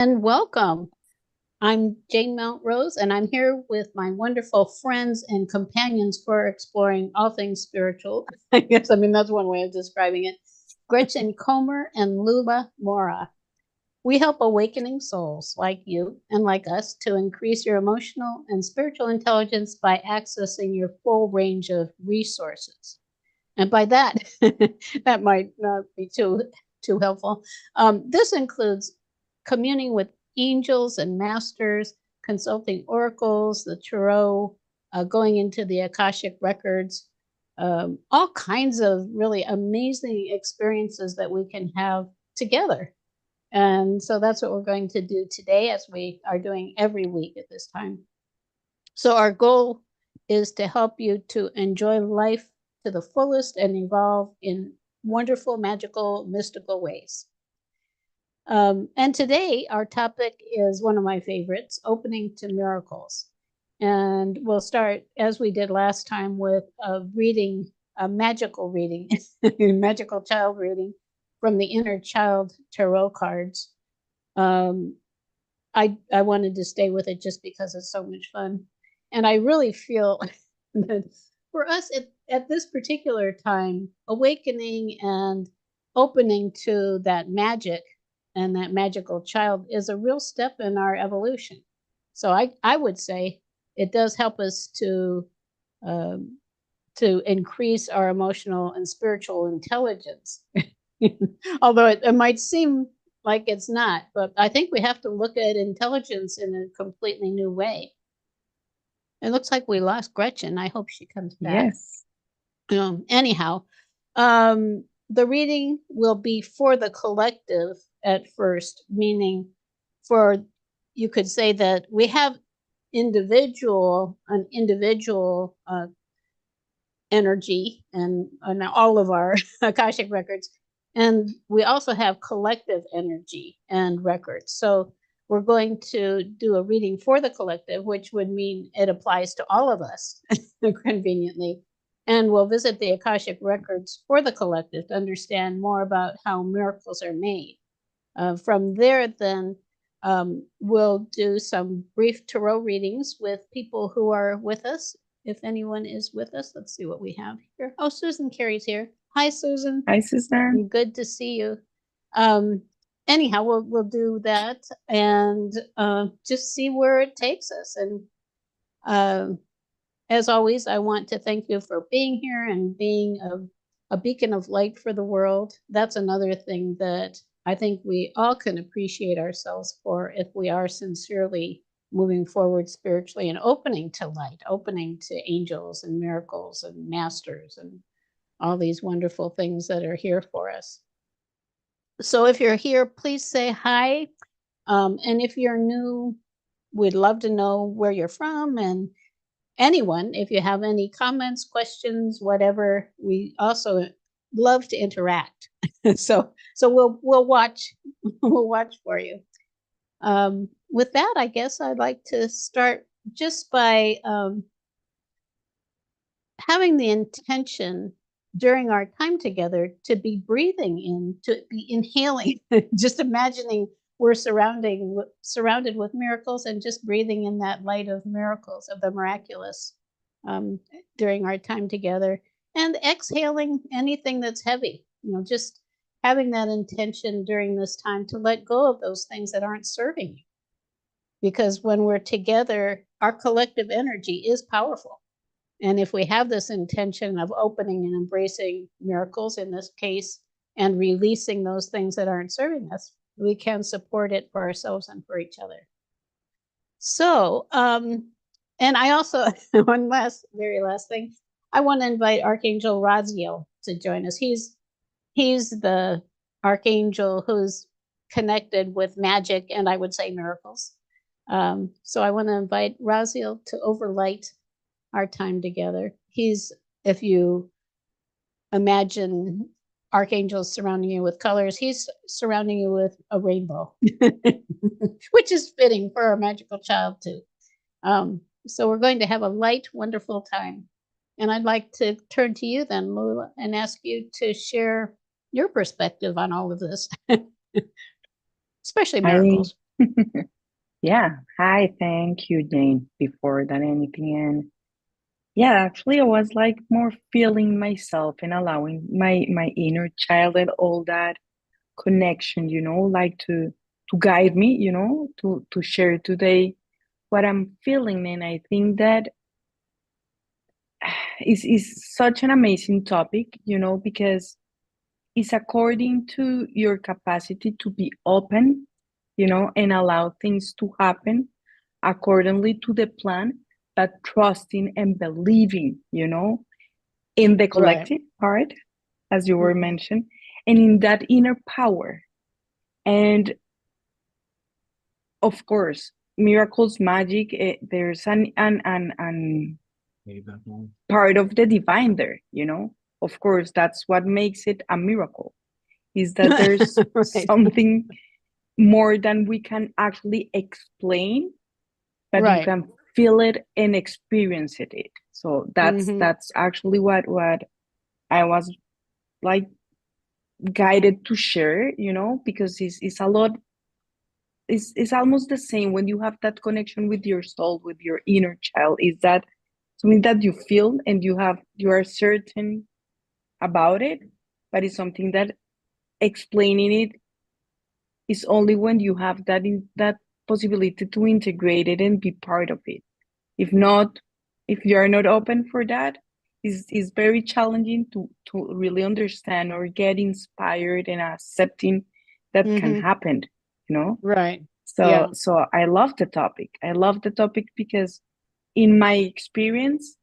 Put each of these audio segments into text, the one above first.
And welcome. I'm Jane Mountrose, and I'm here with my wonderful friends and companions for exploring all things spiritual. I mean, that's one way of describing it. Gretchen Comer and Loola Mora. We help awakening souls like you and like us to increase your emotional and spiritual intelligence by accessing your full range of resources. And by that, that might not be too helpful. This includes communing with angels and masters, consulting oracles, the tarot, going into the Akashic Records, all kinds of really amazing experiences that we can have together. And so that's what we're going to do today, as we are doing every week at this time. So our goal is to help you to enjoy life to the fullest and evolve in wonderful, magical, mystical ways. And today our topic is one of my favorites, opening to miracles. And we'll start, as we did last time, with a reading, a magical reading, magical child reading from the Inner Child Tarot cards. I wanted to stay with it just because it's so much fun. And I really feel that for us at this particular time, awakening and opening to that magic and that magical child is a real step in our evolution. So I would say it does help us to increase our emotional and spiritual intelligence. Although it might seem like it's not, but I think we have to look at intelligence in a completely new way. It looks like we lost Gretchen. I hope she comes back. Yes. Anyhow, the reading will be for the collective at first, meaning you could say that we have an individual energy and all of our Akashic records. And we also have collective energy and records. So we're going to do a reading for the collective, which would mean it applies to all of us conveniently. And we'll visit the Akashic records for the collective to understand more about how miracles are made. From there, then, we'll do some brief tarot readings with people who are with us. If anyone is with us, let's see what we have here. Oh, Susan Carey's here. Hi, Susan. Hi, Susan. Good to see you. Anyhow, we'll do that and just see where it takes us. And as always, I want to thank you for being here and being a beacon of light for the world. That's another thing that I think we all can appreciate ourselves for if we are sincerely moving forward spiritually and opening to light, opening to angels and miracles and masters and all these wonderful things that are here for us. So if you're here, please say hi. And if you're new, we'd love to know where you're from, and anyone, if you have any comments, questions, whatever, we also love to interact. so we'll watch for you. With that, I guess I'd like to start just by having the intention during our time together to be breathing in, to be inhaling, just imagining we're surrounded with miracles and just breathing in that light of miracles, of the miraculous, during our time together, and exhaling anything that's heavy, just having that intention during this time to let go of those things that aren't serving you. Because when we're together, our collective energy is powerful. And if we have this intention of opening and embracing miracles in this case, and releasing those things that aren't serving us, we can support it for ourselves and for each other. So, and I also, very last thing, I want to invite Archangel Raziel to join us. He's the archangel who's connected with magic and I would say miracles. So I want to invite Raziel to overlight our time together. He's, if you imagine archangels surrounding you with colors, he's surrounding you with a rainbow, which is fitting for a magical child too. So we're going to have a light, wonderful time. And I'd like to turn to you then, Loola, and ask you to share your perspective on all of this, especially miracles. Yeah. Hi, thank you, Jane, before that anything. And yeah, actually I was like more feeling myself and allowing my inner child and all that connection, like to guide me, to share today what I'm feeling. And I think that is such an amazing topic, because it's according to your capacity to be open, and allow things to happen accordingly to the plan, but trusting and believing, in the Right. collective part, as you were Mhm. mentioned, and in that inner power. And of course, miracles, magic, there's an part of the divine there, Of course, that's what makes it a miracle, is that there's Right. something more than we can actually explain, but you Right. can feel it and experience it. So that's Mhm. that's actually what I was like guided to share, because it's a lot. It's almost the same when you have that connection with your soul, with your inner child. Is that something that you feel and you are certain about it, but it's something that explaining it is only when you have that possibility to integrate it and be part of it. If not, if you are not open for that, is very challenging to really understand or get inspired and accepting that can Mhm. happen, you know? Right. So Yeah. so I love the topic. I love the topic because in my experience,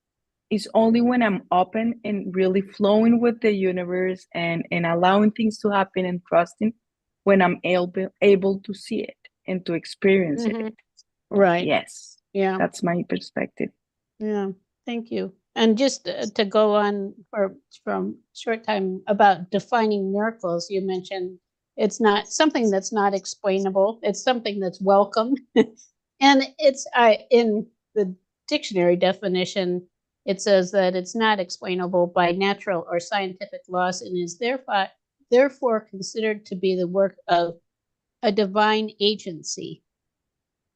it's only when I'm open and really flowing with the universe and allowing things to happen and trusting when I'm able to see it and to experience it. Mhm. Right. Yes, Yeah. that's my perspective. Yeah. Thank you. And just to go on for from short time about defining miracles, you mentioned it's not something that's not explainable. It's something that's welcome. And it's in the dictionary definition, it says that it's not explainable by natural or scientific laws and is therefore considered to be the work of a divine agency.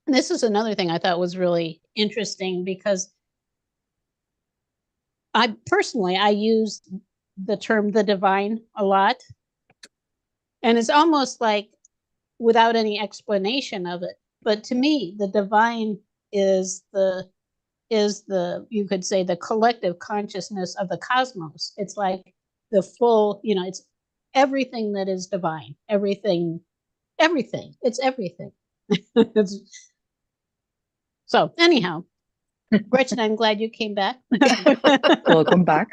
And this is another thing I thought was really interesting because I use the term the divine a lot, and it's almost like without any explanation of it. But to me, the divine is the you could say the collective consciousness of the cosmos. It's like the full, it's everything that is divine, everything. It's everything. It's, so anyhow, Gretchen, I'm glad you came back. Welcome back.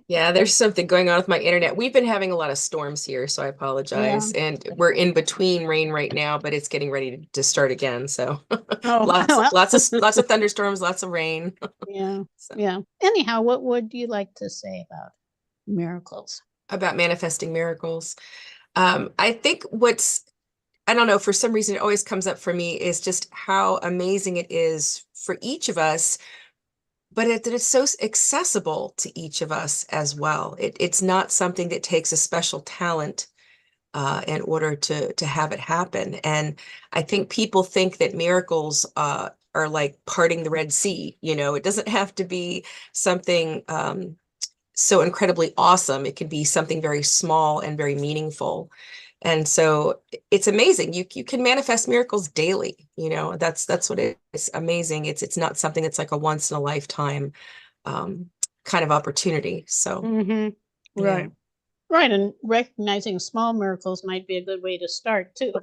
Yeah, there's something going on with my internet. We've been having a lot of storms here, so I Yeah. apologize. And we're in between rain right now, but it's getting ready to start again. So Oh, lots, well. lots of thunderstorms, lots of rain. Yeah. So Yeah. Anyhow, what would you like to say about miracles? about manifesting miracles. I think I don't know, for some reason it always comes up for me is just how amazing it is for each of us, but that it's so accessible to each of us as well. It's not something that takes a special talent in order to have it happen. And I think people think that miracles are like parting the Red Sea. It doesn't have to be something so incredibly awesome. It can be something very small and very meaningful. And so it's amazing. You can manifest miracles daily. That's what is amazing. It's not something that's like a once in a lifetime um, kind of opportunity. So Mm-hmm. yeah, Right. Right. And recognizing small miracles might be a good way to start too.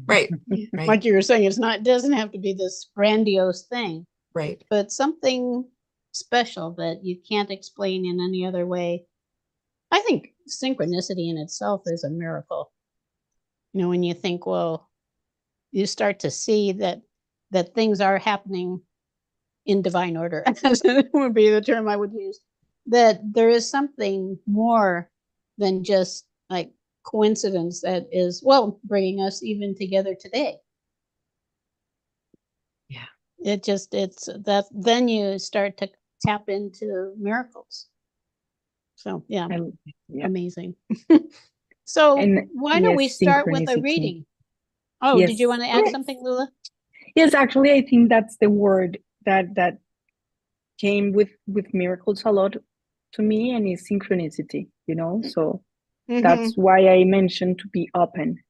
right, right, Like you were saying, it doesn't have to be this grandiose thing, right. but something special that you can't explain in any other way. I think synchronicity in itself is a miracle. When you think, well, you start to see that things are happening in divine order, would be the term I would use, that there is something more than just like coincidence that is, well, bringing us even together today. Yeah. It's that then you start to tap into miracles. So, yeah, I, yeah. amazing. So, And why don't we yes, start with a synchronicity. reading? Oh, Yes. did you want to add something, Lula? Yes, actually, I think that's the word that came with miracles a lot to me, and is synchronicity, So that's why I mentioned to be open,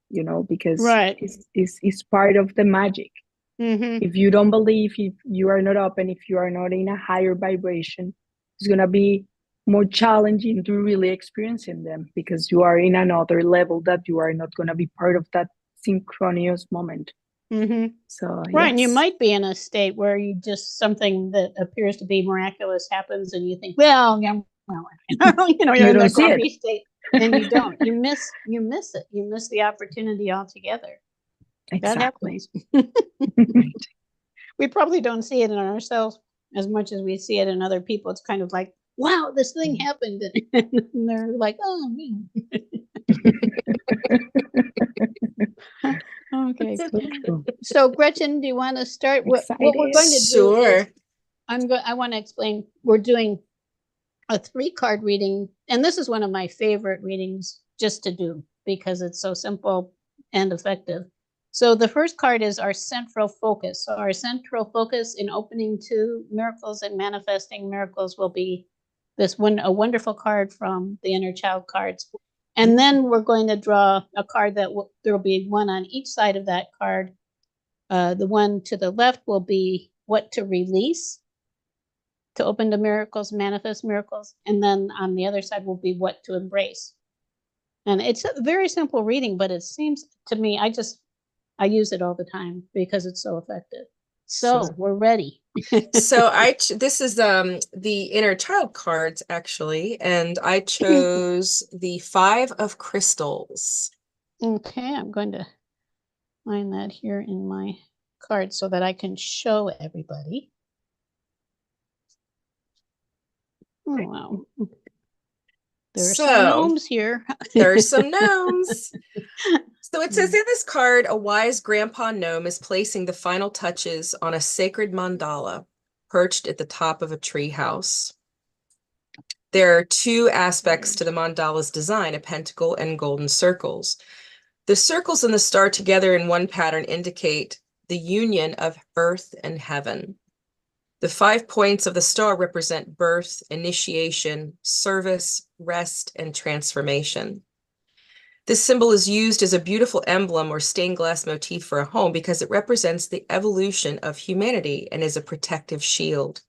because Right. it's part of the magic. Mm-hmm. If you don't believe, if you are not open, if you are not in a higher vibration, it's going to be more challenging to really experiencing them, because you are in another level that you are not going to be part of that synchronous moment. Mm-hmm. So Right, and you yes. might be in a state where you just something that appears to be miraculous happens, and you think, well, yeah, well, you're You in don't the see it. grumpy state, and you don't. You miss it. You miss the opportunity altogether. That Exactly. happens. We probably don't see it in ourselves as much as we see it in other people. It's kind of like, wow, this thing happened, and they're like, oh, me. Okay. So, Gretchen, do you want to start? What we're going to do is Sure. I want to explain. We're doing a 3-card reading, and this is one of my favorite readings just to do because it's so simple and effective. So the first card is our central focus. So our central focus in opening to miracles and manifesting miracles will be a wonderful card from the inner child cards. And then we're going to draw a card that there will be one on each side of that card. The one to the left will be what to release, to open to miracles, manifest miracles. And then on the other side will be what to embrace. And it's a very simple reading, but it seems to me, I use it all the time because it's so effective. So we're ready. So this is the inner child cards actually, and I chose the 5 of crystals. Okay, I'm going to find that here in my card so that I can show everybody. Oh, wow. There's some gnomes here. There's some gnomes. So it says in this card, a wise grandpa gnome is placing the final touches on a sacred mandala perched at the top of a tree house. There are 2 aspects to the mandala's design, a pentacle and golden circles. The circles and the star together in one pattern indicate the union of earth and heaven. The 5 points of the star represent birth, initiation, service, rest, and transformation. This symbol is used as a beautiful emblem or stained glass motif for a home because it represents the evolution of humanity and is a protective shield.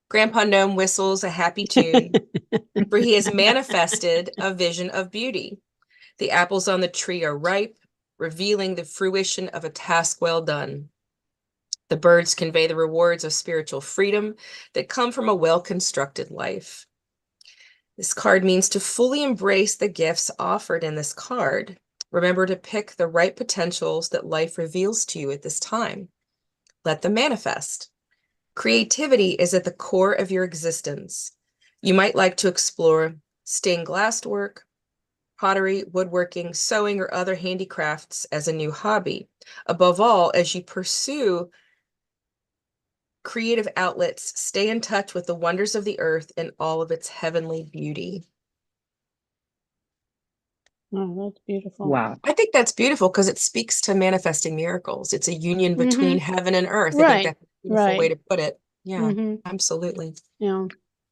Grandpa Gnome whistles a happy tune, for he has manifested a vision of beauty. The apples on the tree are ripe, revealing the fruition of a task well done. The birds convey the rewards of spiritual freedom that come from a well-constructed life. This card means to fully embrace the gifts offered in this card. Remember to pick the right potentials that life reveals to you at this time. Let them manifest. Creativity is at the core of your existence. You might like to explore stained glass work, pottery, woodworking, sewing, or other handicrafts as a new hobby. Above all, as you pursue creative outlets, stay in touch with the wonders of the earth and all of its heavenly beauty. Oh, that's beautiful. Wow. I think that's beautiful because it speaks to manifesting miracles. It's a union between heaven and earth. I think that's a beautiful way to put it. Yeah, absolutely. Yeah.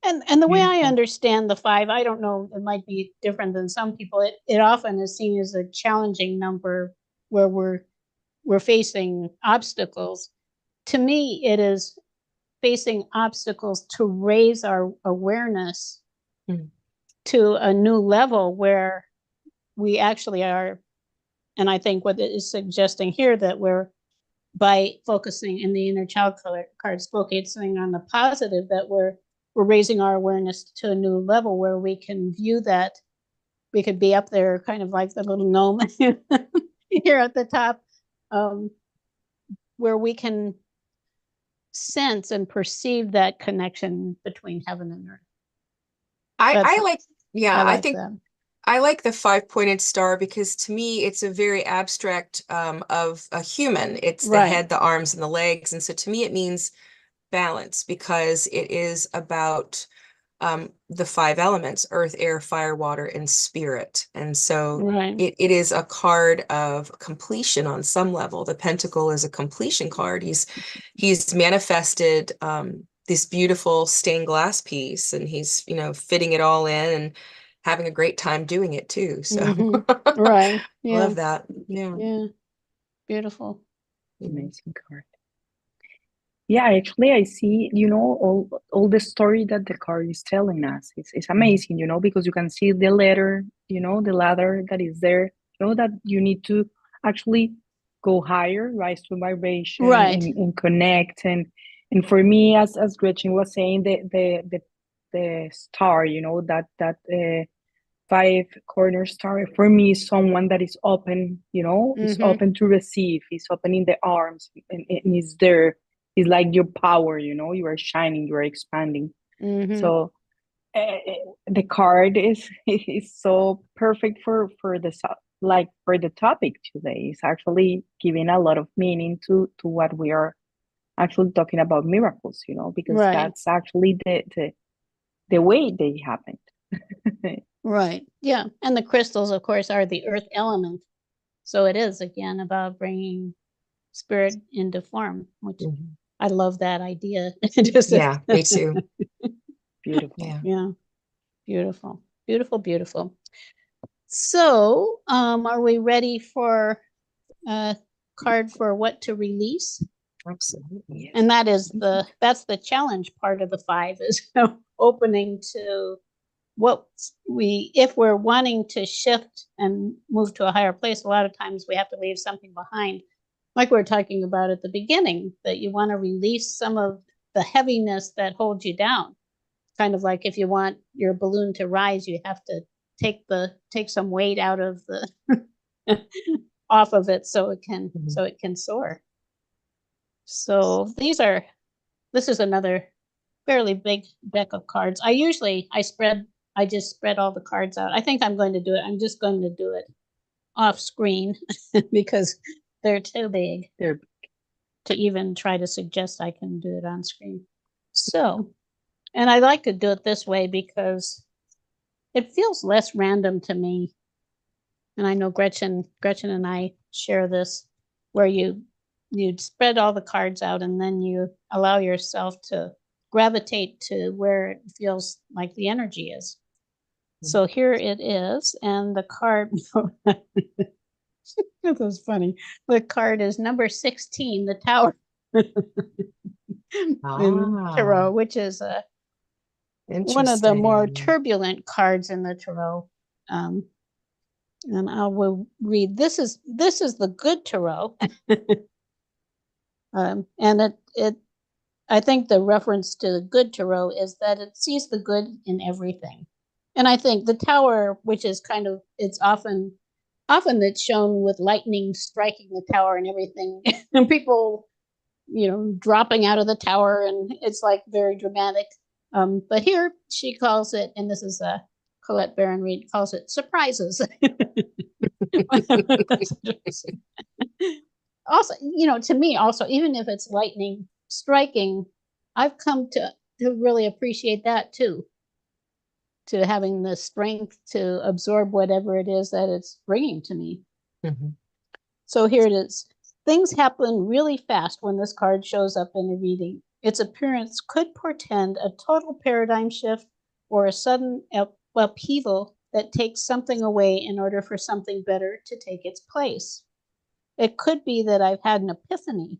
And the way I Beautiful. understand the 5, I don't know, it might be different than some people. It often is seen as a challenging number where we're facing obstacles. To me, it is facing obstacles to raise our awareness to a new level where we actually are. And I think what it is suggesting here that we're, by focusing in the inner child cards, focusing on the positive, that we're raising our awareness to a new level where we can view that we could be up there kind of like the little gnome here at the top, where we can sense and perceive that connection between heaven and earth. I like, yeah, I think that. I like the 5-pointed star because to me it's a very abstract of a human. It's the head, the arms, and the legs. And so to me it means balance because it is about the five elements, earth, air, fire, water, and spirit. And so Right. it is a card of completion on some level. The Pentacle is a completion card. He's manifested this beautiful stained glass piece, and he's, you know, fitting it all in and having a great time doing it too. So Right. Yeah. love that. Yeah. Yeah. Beautiful. Amazing card. Yeah, actually, I see, you know, all the story that the card is telling us. It's amazing, you know, because you can see the letter, you know, the ladder that is there, you know, that you need to actually go higher, rise to vibration, Right. and connect. And for me, as Gretchen was saying, the star, you know, that five corner star for me is someone that is open, you know, is open to receive, is opening the arms, and is there. It's like your power, you know, you are shining, you are expanding. So the card is so perfect for like for the topic today. It's actually giving a lot of meaning to what we are actually talking about, miracles, you know, because Right. that's actually the way they happened. Right. Yeah. And the crystals, of course, are the earth element. So it is, again, about bringing spirit into form, which I love that idea. Yeah, me too. Beautiful. Yeah. Yeah. Beautiful. Beautiful, beautiful. So, are we ready for a card for what to release? Absolutely. And that is that's the challenge part of the five, is opening to what if we're wanting to shift and move to a higher place, a lot of times we have to leave something behind. Like we were talking about at the beginning, that you want to release some of the heaviness that holds you down. Kind of like if you want your balloon to rise, you have to take some weight out of the off of it so it can soar. So this is another fairly big deck of cards. I just spread all the cards out. I think I'm going to do it. I'm just going to do it off screen because they're too big to even try to suggest I can do it on screen. So, and I like to do it this way because it feels less random to me. And I know Gretchen and I share this, where you'd spread all the cards out and then you allow yourself to gravitate to where it feels like the energy is. So here it is, and the card, this is funny. The card is number 16, the Tower in Tarot, which is one of the more turbulent cards in the Tarot. And I will read. This is the good Tarot, and it I think the reference to the good Tarot is that it sees the good in everything. And I think the Tower, which is kind of, it's often it's shown with lightning striking the tower and everything, and people, dropping out of the tower, and it's like very dramatic. But here she calls it, and this is Colette Baron Reed calls it surprises. Also, to me, also, even if it's lightning striking, I've come to really appreciate that too. To having the strength to absorb whatever it is that it's bringing to me. So here it is. Things happen really fast when this card shows up in a reading. Its appearance could portend a total paradigm shift or a sudden upheaval that takes something away in order for something better to take its place. It could be that I've had an epiphany,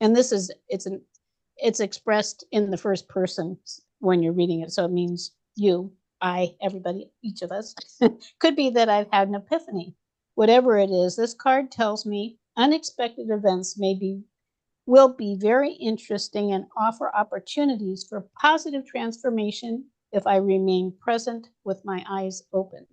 and it's expressed in the first person when you're reading it, so it means you, I, everybody, each of us. Could be that I've had an epiphany. Whatever it is, this card tells me unexpected events will be very interesting and offer opportunities for positive transformation if I remain present with my eyes open.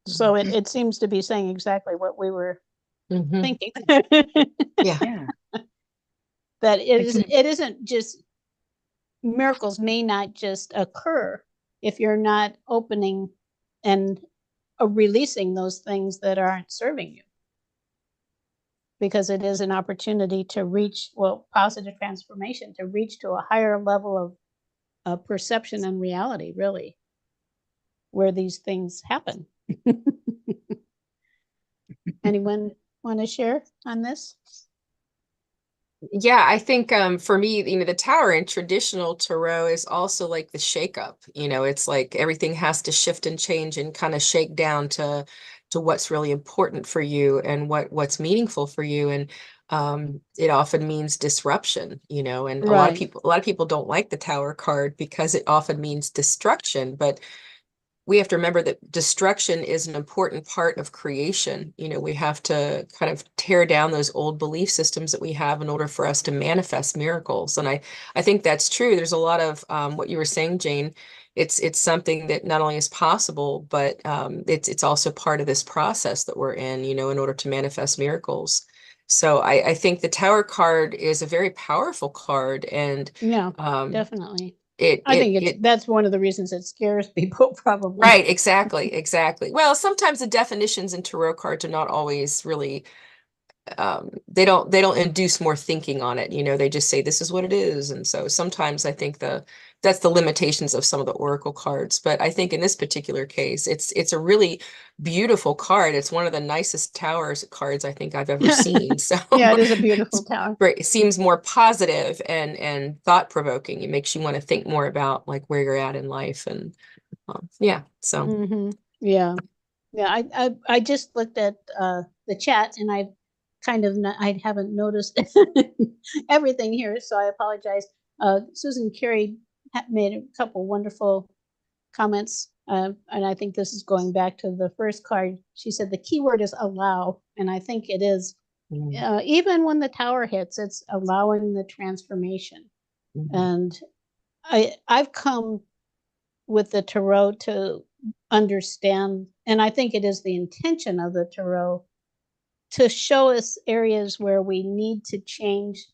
So it seems to be saying exactly what we were thinking. Yeah. That it isn't just, miracles may not just occur if you're not opening and releasing those things that aren't serving you. because it is an opportunity to reach, well, positive transformation, to reach to a higher level of perception and reality, really, where these things happen. Anyone want to share on this? Yeah, I think for me, the tower in traditional tarot is also like the shakeup. It's like everything has to shift and change and kind of shake down to what's really important for you and what's meaningful for you. And it often means disruption, and Right. a lot of people don't like the tower card because it often means destruction, but we have to remember that destruction is an important part of creation. We have to kind of tear down those old belief systems that we have in order for us to manifest miracles. And I think that's true. There's a lot of what you were saying, Jane. It's something that not only is possible, but it's also part of this process that we're in order to manifest miracles. So I think the Tower card is a very powerful card, and Yeah, um, definitely. it I think it it's it that's one of the reasons it scares people, probably. Right, exactly, exactly. Well, sometimes the definitions in tarot cards are not always really they don't induce more thinking on it. They just say this is what it is. And so sometimes I think that's the limitations of some of the oracle cards. But I think in this particular case, it's a really beautiful card. It's one of the nicest towers cards I think I've ever seen. So Yeah, it is a beautiful tower. it seems more positive and thought-provoking. It makes you want to think more about like where you're at in life. And yeah, so Yeah. Yeah, I just looked at the chat, and I haven't noticed everything here, so I apologize. Susan Carey made a couple wonderful comments, and I think this is going back to the first card. She said the keyword is allow, and I think it is. Even when the tower hits, it's allowing the transformation. And I've come with the tarot to understand, and I think it is the intention of the tarot to show us areas where we need to change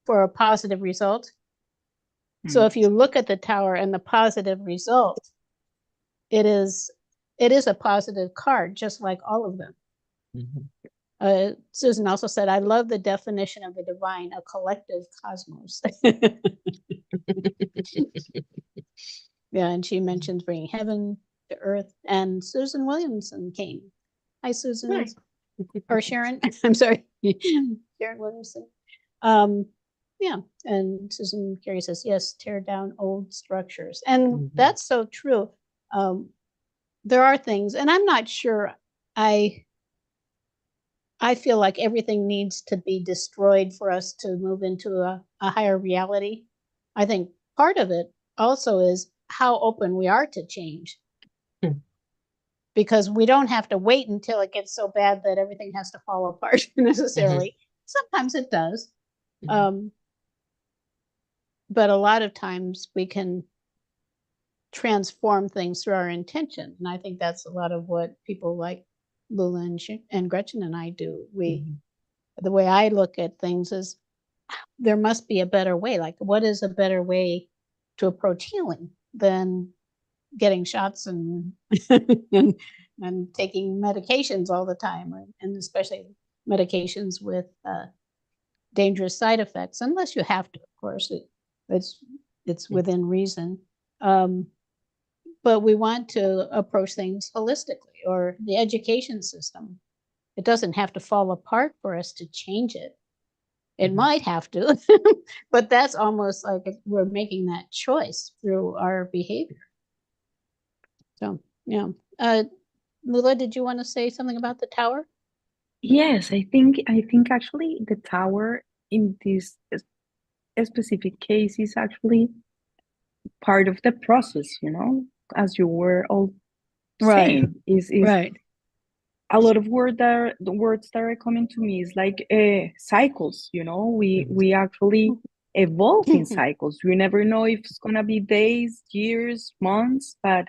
for a positive result. So if you look at the tower and the positive result, it is a positive card, just like all of them. Susan also said, I love the definition of the divine, a collective cosmos. Yeah, and she mentions bringing heaven to earth. And Susan Williamson came. Hi, Susan. Hi. Or Sharon. I'm sorry. Sharon Williamson. Yeah, and Susan Carey says, yes, tear down old structures. And that's so true. There are things, and I'm not sure I feel like everything needs to be destroyed for us to move into a higher reality. I think part of it also is how open we are to change. Because we don't have to wait until it gets so bad that everything has to fall apart necessarily. Sometimes it does. But a lot of times we can transform things through our intention. And I think that's a lot of what people like Loola and Gretchen and I do. The way I look at things is there must be a better way. Like, what is a better way to approach healing than getting shots and and taking medications all the time, and especially medications with dangerous side effects, unless you have to, of course. It's within reason. But we want to approach things holistically, or the education system. It doesn't have to fall apart for us to change it. It might have to, but that's almost like we're making that choice through our behavior. So, yeah. Lula, did you want to say something about the tower? Yes, I think actually the tower in this specific case is actually part of the process, as you were all saying, is Right. a lot of the words that are coming to me is like cycles, we actually evolve in cycles. You never know if it's gonna be days, years, months, but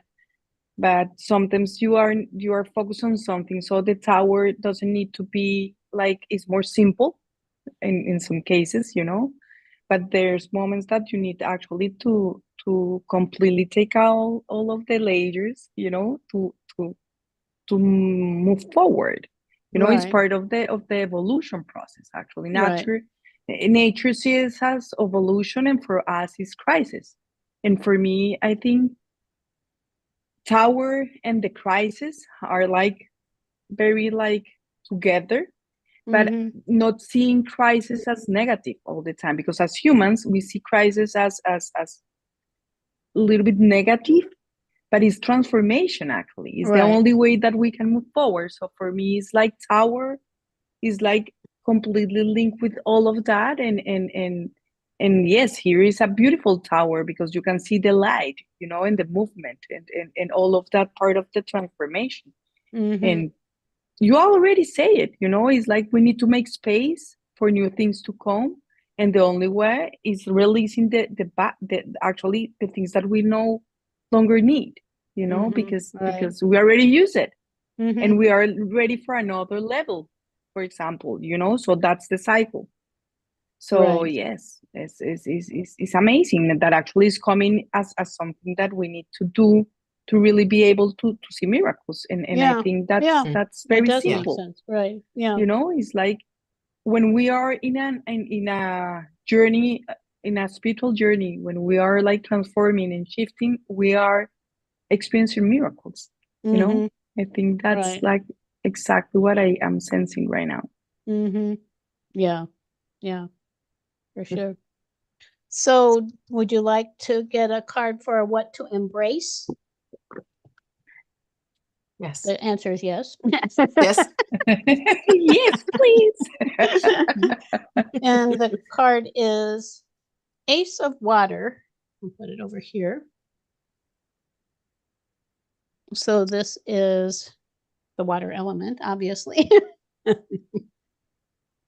sometimes you are focused on something. So the tower doesn't need to be like, it's more simple in some cases, but there's moments that you need actually to completely take out all of the layers, to move forward. You know, it's Right. part of the evolution process. Actually, Right. nature sees as evolution, and for us, is crisis. And for me, I think tower and the crisis are like very like together, but Mm-hmm. not seeing crisis as negative all the time, because as humans we see crisis as a little bit negative, but it's transformation. Actually, it's the Right. only way that we can move forward. So for me, it's like tower is like completely linked with all of that. And yes, here is a beautiful tower because you can see the light, you know, and the movement, and all of that part of the transformation. Mm-hmm. And you already say it, you know, it's like we need to make space for new things to come, and the only way is releasing the actually the things that we no longer need, you know, Mm-hmm. Right. because we already use it, Mm-hmm. and we are ready for another level, for example, you know. So that's the cycle. So Right. yes, it's amazing that actually is coming as something that we need to do to really be able to see miracles. And I Yeah. think Yeah. that's That very does make simple. sense. Right. Yeah. You know, it's like when we are in a journey, in a spiritual journey, when we are like transforming and shifting, we are experiencing miracles. You know, Mm-hmm. I think that's Right. like exactly what I am sensing right now. Mm-hmm. Yeah. Yeah. For sure. So, would you like to get a card for what to embrace? Yes. The answer is yes. Yes. Yes, please. And the card is Ace of Water. I'll put it over here. So this is the water element, obviously.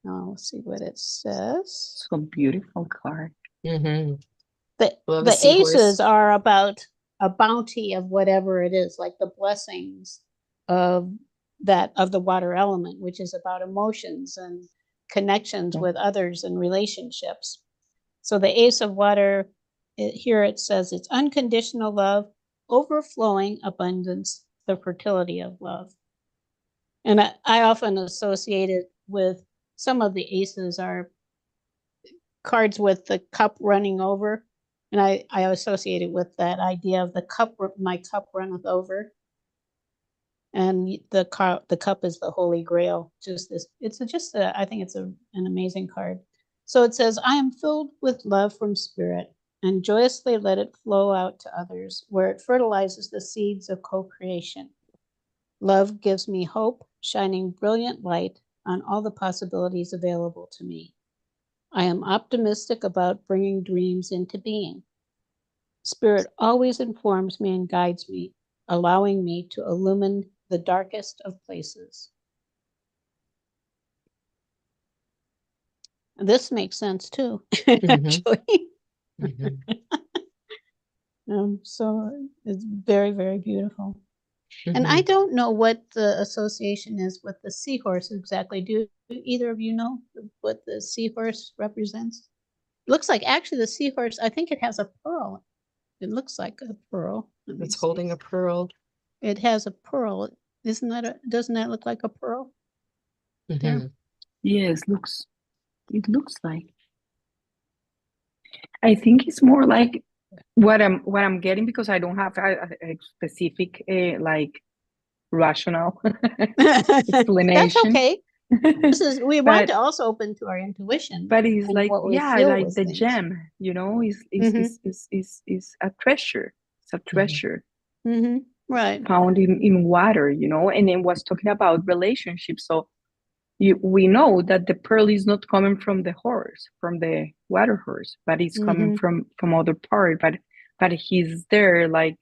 Now let's see what it says. So beautiful card. Mm-hmm. The Love a the aces seahorse. are about a bounty of whatever it is, like the blessings of the water element, which is about emotions and connections Yeah. with others and relationships. So the ace of water, here it says it's unconditional love, overflowing abundance, the fertility of love. And I often associate it with some of the aces are cards with the cup running over. And I associate it with that idea of the cup, my cup runneth over. And the cup is the Holy Grail. Just this, I think it's an amazing card. So it says, I am filled with love from spirit and joyously let it flow out to others, where it fertilizes the seeds of co-creation. Love gives me hope, shining brilliant light on all the possibilities available to me. I am optimistic about bringing dreams into being. Spirit always informs me and guides me, allowing me to illumine the darkest of places. This makes sense too, actually. Mm-hmm. So it's very, very beautiful. And I Mm-hmm. don't know what the association is with the seahorse exactly. Do either of you know what the seahorse represents? It looks like actually the seahorse, I think it has a pearl. It looks like a pearl. Let me It's see. holding a pearl. It has a pearl. Doesn't that look like a pearl? There. Mm-hmm. Yes, it looks like. I think it's more like what I'm getting, because I don't have a specific like rational That's explanation. okay. We want but to also open to our intuition but it's and like, what we yeah, feel like with the things. gem, you know, Mm-hmm. is a treasure. It's a treasure Mm-hmm. Right. found in water, you know. And it was talking about relationships. So we know that the pearl is not coming from the horse, from the water horse, but it's coming Mm-hmm. from other part. But he's there like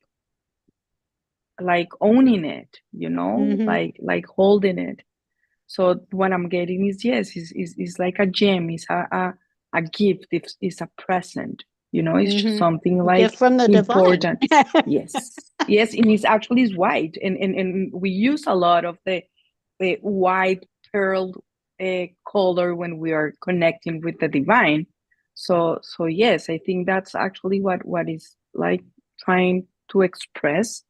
owning it, you know, Mm-hmm. like holding it. So what I'm getting is, yes, is like a gem, it's a gift, it's a present, you know, it's just Mm-hmm. something A gift like from the divine. important. Yes, yes, and it's actually is white, and we use a lot of the white pearl color when we are connecting with the divine. So yes, I think that's actually what is like trying to express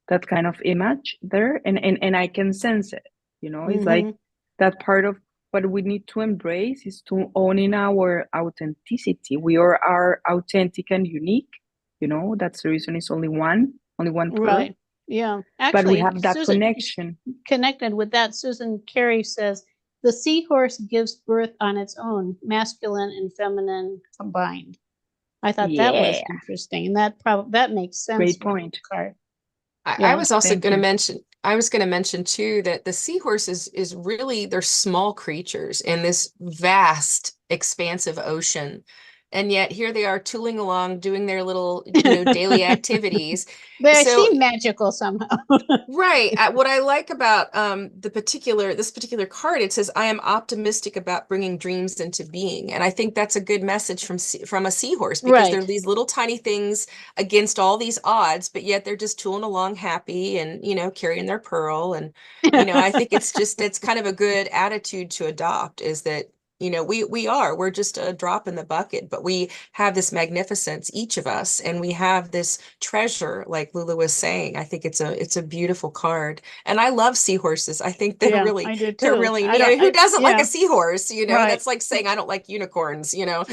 that kind of image there, and I can sense it. You know, it's like Mm-hmm. that part of what we need to embrace is to own in our authenticity. We are authentic and unique. You know, that's the reason it's only one pearl. Right. Yeah. But we Actually, have that Susan, connection. connected with that, Susan Carey says, the seahorse gives birth on its own, masculine and feminine combined. I thought that was Yeah, interesting. And that makes sense. great with the point. card. I Yeah. was also Thank going to you. mention, I was going to mention too that the seahorse is really, they're small creatures in this vast, expansive ocean. And yet here they are tooling along, doing their little, daily activities. They So seem magical somehow. right. What I like about this particular card, it says, "I am optimistic about bringing dreams into being," and I think that's a good message from a seahorse, because they're Right. these little tiny things against all these odds, but yet they're just tooling along happy and carrying their pearl, and I think it's kind of a good attitude to adopt, is that we're just a drop in the bucket, but we have this magnificence, each of us, and we have this treasure, like Loola was saying. I think it's a beautiful card. And I love seahorses. I think they're Yeah, really, I do they're too. really I neat. I don't, mean, who doesn't like yeah, a seahorse? right. That's like saying I don't like unicorns, Yeah.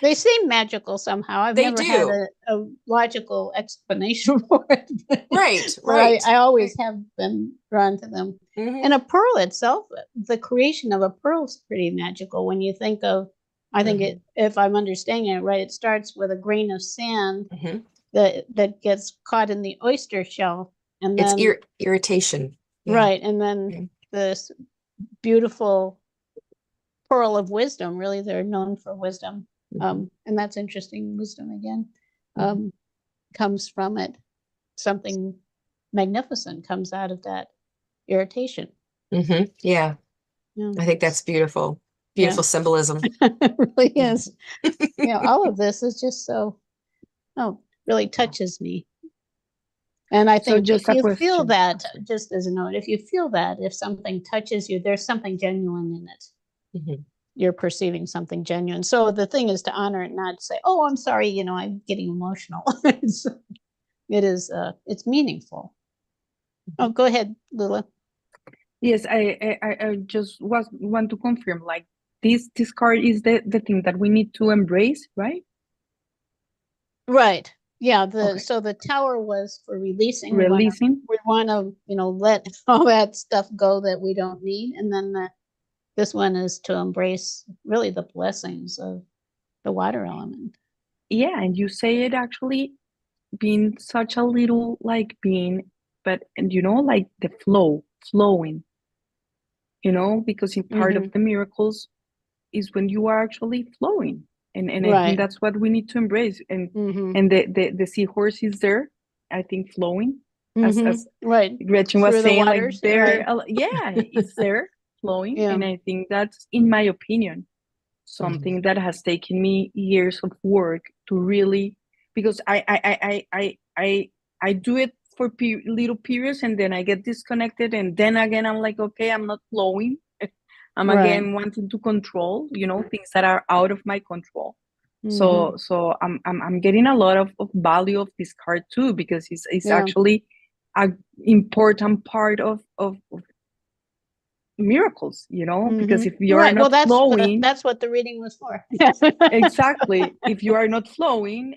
They seem magical somehow. I've They never had do. a logical explanation for it. Right, But right. I always have been drawn to them. Mhm, And a pearl itself, the creation of a pearl is pretty magical when you think of, I think mhm, if I'm understanding it right, it starts with a grain of sand mhm. that gets caught in the oyster shell. And It's then, irritation. Yeah. right, and then Yeah. this beautiful pearl of wisdom. Really, they're known for wisdom. And that's interesting. Wisdom again um, comes from it. Something magnificent comes out of that irritation. Yeah. Yeah, I think that's beautiful. yeah, Beautiful symbolism. it really is. All of this is just really touches me. And I So think just if a you feel question. that, just as a note, if you feel that, if something touches you, there's something genuine in it. Mhm. You're perceiving something genuine. So the thing is to honor it, not say, "Oh, I'm sorry, I'm getting emotional." It's meaningful. Oh, go ahead, Lula. Yes, I just want to confirm, like this card is the thing that we need to embrace, right? Right. Yeah. Okay. So the tower was for releasing. Releasing. We want to let all that stuff go that we don't need, and then this one is to embrace really the blessings of the water element. Yeah, and you say it actually being such a little like being, but and like the flowing, because in part of the miracles is when you are actually flowing. And I think Right. that's what we need to embrace. And Mm-hmm. the seahorse is there, I think, flowing, as Right. Gretchen was Through the saying, like waters. there, Right. yeah, it's there flowing. Yeah. And I think that's, in my opinion, something that has taken me years of work to really, because I do it for little periods, and then I get disconnected, and then again I'm like, okay, I'm not flowing. I'm Right. again wanting to control, things that are out of my control. Mm-hmm. So I'm getting a lot of value of this card too, because it's Yeah. actually an important part of miracles, because if you are Right. Well, not flowing, that's what the reading was for. exactly, if you are not flowing,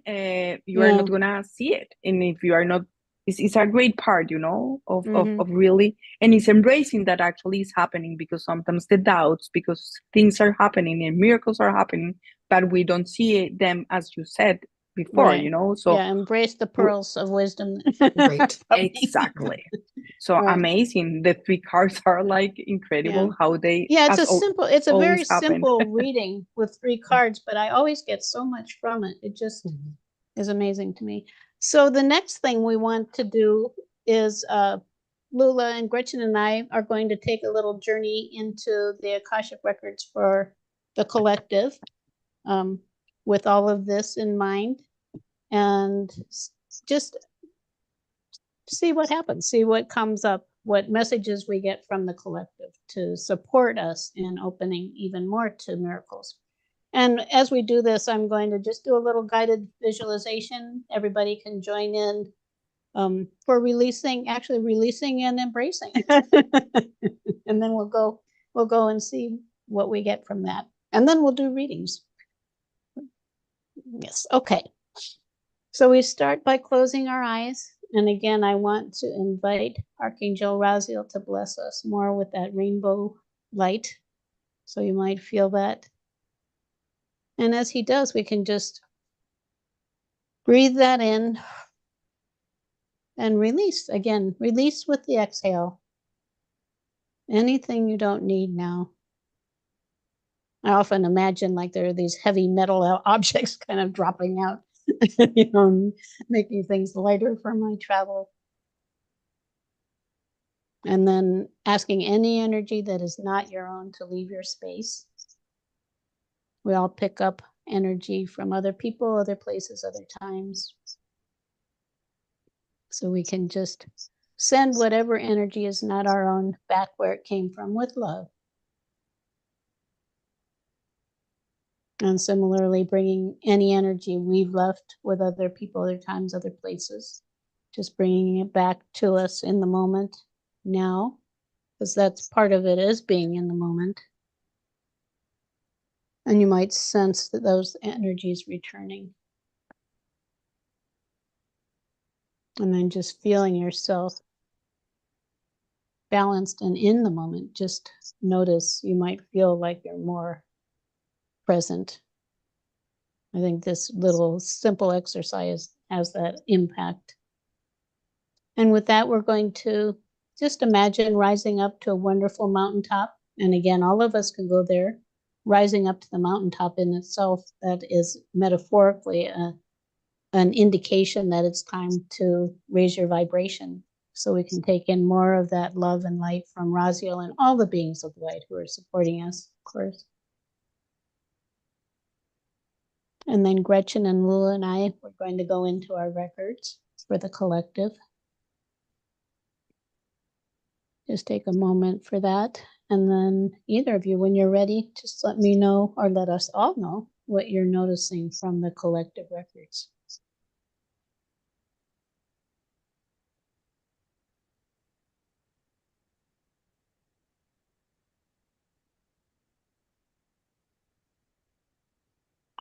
you are Yeah. not gonna see it. And if you are not, it's a great part, Mm-hmm. of really, and it's embracing that actually is happening, because sometimes the doubts, because things are happening and miracles are happening, but we don't see them, as you said before, Right. so Yeah. Embrace the pearls of wisdom. Right. exactly. So Right. amazing. The three cards are like incredible, Yeah. how they, Yeah, as it's a very always happen. simple reading with 3 cards, but I always get so much from it. It just Mhm. is amazing to me. So the next thing we want to do is Lula and Gretchen and I are going to take a little journey into the Akashic Records for the collective, um, with all of this in mind, and just see what happens, see what comes up, what messages we get from the collective to support us in opening even more to miracles. And as we do this, I'm going to just do a little guided visualization. Everybody can join in for releasing and embracing. And then we'll go we'll go and see what we get from that. And then we'll do readings. Yes, okay. So we start by closing our eyes. And again, I want to invite Archangel Raziel to bless us more with that rainbow light. So you might feel that. And as he does, we can just breathe that in and release. Again, release with the exhale. Anything you don't need now. I often imagine like there are these heavy metal objects kind of dropping out, you know, making things lighter for my travel. And then asking any energy that is not your own to leave your space. We all pick up energy from other people, other places, other times. So we can just send whatever energy is not our own back where it came from with love. And similarly, bringing any energy we've left with other people, other times, other places, just bringing it back to us in the moment now, because that's part of it, is being in the moment. And you might sense that those energies returning. And then just feeling yourself balanced and in the moment. Just notice you might feel like you're more present. I think this little simple exercise has that impact. And with that, we're going to just imagine rising up to a wonderful mountaintop. And again, all of us can go there. Rising up to the mountaintop in itself, that is metaphorically an indication that it's time to raise your vibration, so we can take in more of that love and light from Raziel and all the beings of light who are supporting us, of course. And then Gretchen and Loola and I, we're going to go into our records for the collective. Just take a moment for that. And then either of you, when you're ready, just let me know, or let us all know, what you're noticing from the collective records.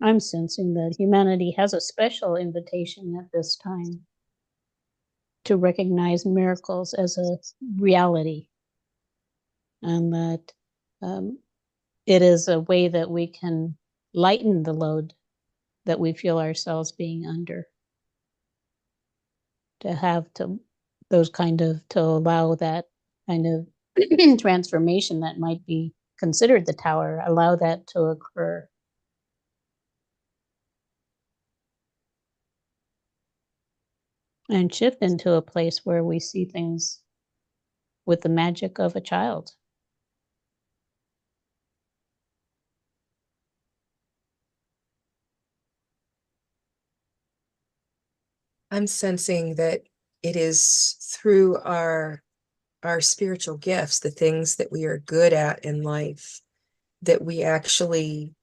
I'm sensing that humanity has a special invitation at this time to recognize miracles as a reality, and that it is a way that we can lighten the load that we feel ourselves being under. To have to those kind of, to allow that kind of transformation that might be considered the tower, allow that to occur. And shift into a place where we see things with the magic of a child. I'm sensing that it is through our spiritual gifts, the things that we are good at in life, that we actually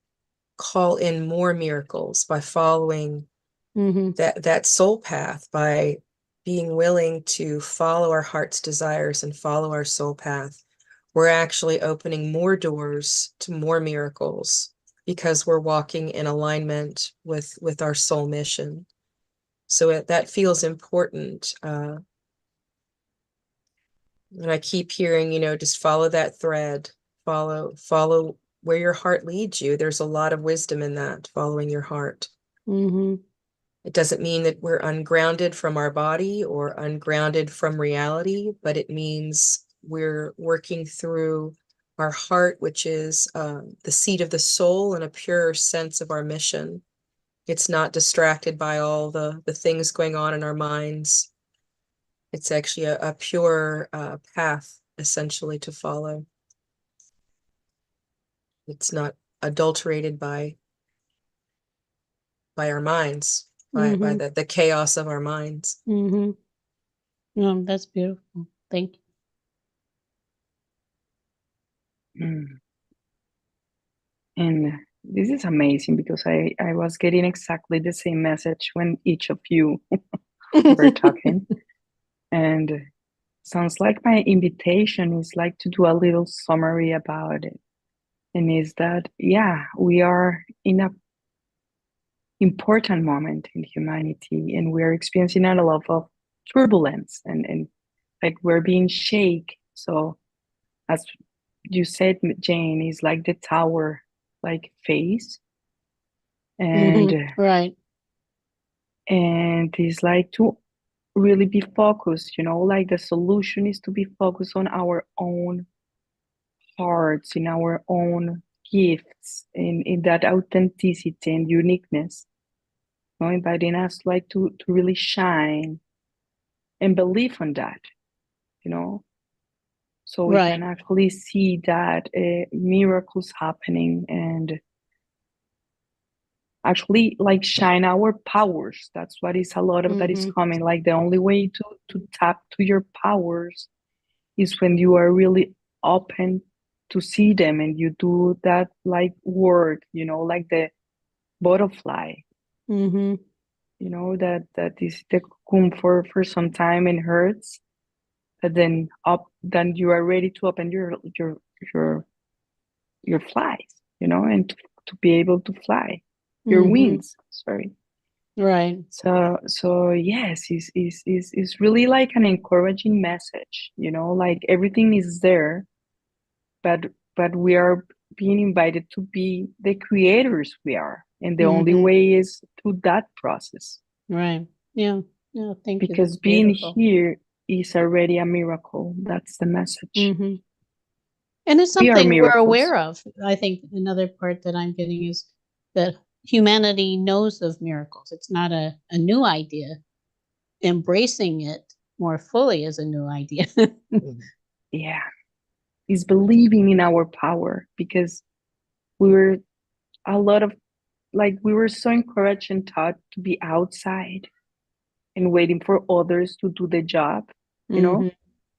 call in more miracles by following that soul path, by being willing to follow our heart's desires and follow our soul path. We're actually opening more doors to more miracles because we're walking in alignment with our soul mission. So that feels important. And I keep hearing, just follow that thread, follow where your heart leads you. There's a lot of wisdom in that, following your heart. It doesn't mean that we're ungrounded from our body or ungrounded from reality, but it means we're working through our heart, which is the seat of the soul and a pure sense of our mission. It's not distracted by all the things going on in our minds. It's actually a pure path, essentially, to follow. It's not adulterated by our minds, by the chaos of our minds. That's beautiful. Thank you. And this is amazing, because I was getting exactly the same message when each of you were talking. And sounds like my invitation is like to do a little summary about it. And is that, yeah, we are in a important moment in humanity, and we're experiencing a lot of turbulence, and like we're being shake. So as you said, Jane, is like the tower like phase, and Right. and it's like to really be focused, like the solution is to be focused on our own hearts, in our own gifts, in that authenticity and uniqueness, inviting us like to really shine and believe on that, you know, so we can Right. actually see that miracles happening, and actually like shine our powers. That's what is a lot of that is coming. Like the only way to tap to your powers is when you are really open to see them, and you do that like work, like the butterfly, that is the cocoon for some time and hurts, but then you are ready to open your flies, and to be able to fly your wings, sorry. Right. So yes, is really like an encouraging message, like everything is there, but we are being invited to be the creators we are, and the only way is through that process. Right. Yeah. Yeah. Thank you. Because That's being beautiful. here is already a miracle. That's the message. And it's We are something we're miracles. aware of. I think another part that I'm getting is that humanity knows of miracles. It's not a new idea. Embracing it more fully is a new idea. Yeah. Is believing in our power, because we were we were so encouraged and taught to be outside and waiting for others to do the job,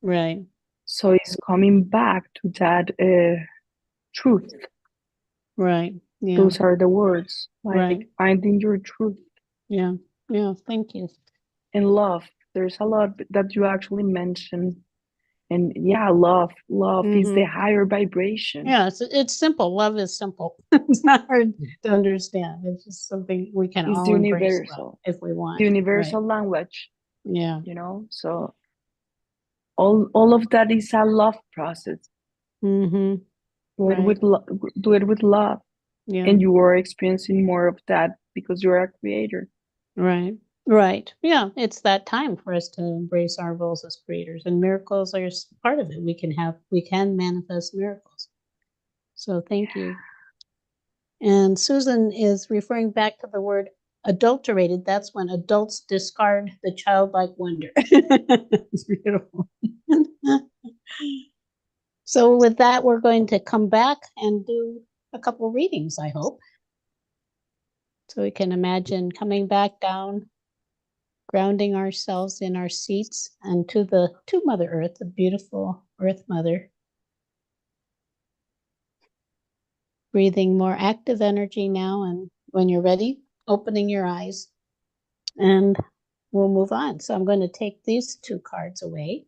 Right. So it's coming back to that truth. Right. Yeah. Those are the words, like Right. finding your truth. Yeah. Yeah. Thank you. And love. There's a lot that you actually mentioned. And yeah, love is the higher vibration. Yeah, it's simple. Love is simple. It's not hard to understand. It's just something we can It's all embrace love if we want. the universal Right. language. Yeah. So all of that is a love process. Mm-hmm. Do it with love. Yeah. And you are experiencing more of that because you're a creator. Right. Right. Yeah. It's that time for us to embrace our roles as creators, and miracles are part of it. We can manifest miracles. So thank you. And Susan is referring back to the word adulterated. That's when adults discard the childlike wonder. It's beautiful. So with that, we're going to come back and do a couple readings, I hope. So we can imagine coming back down, grounding ourselves in our seats and to Mother Earth, the beautiful Earth Mother. Breathing more active energy now, and when you're ready, opening your eyes, and we'll move on. So I'm going to take these two cards away.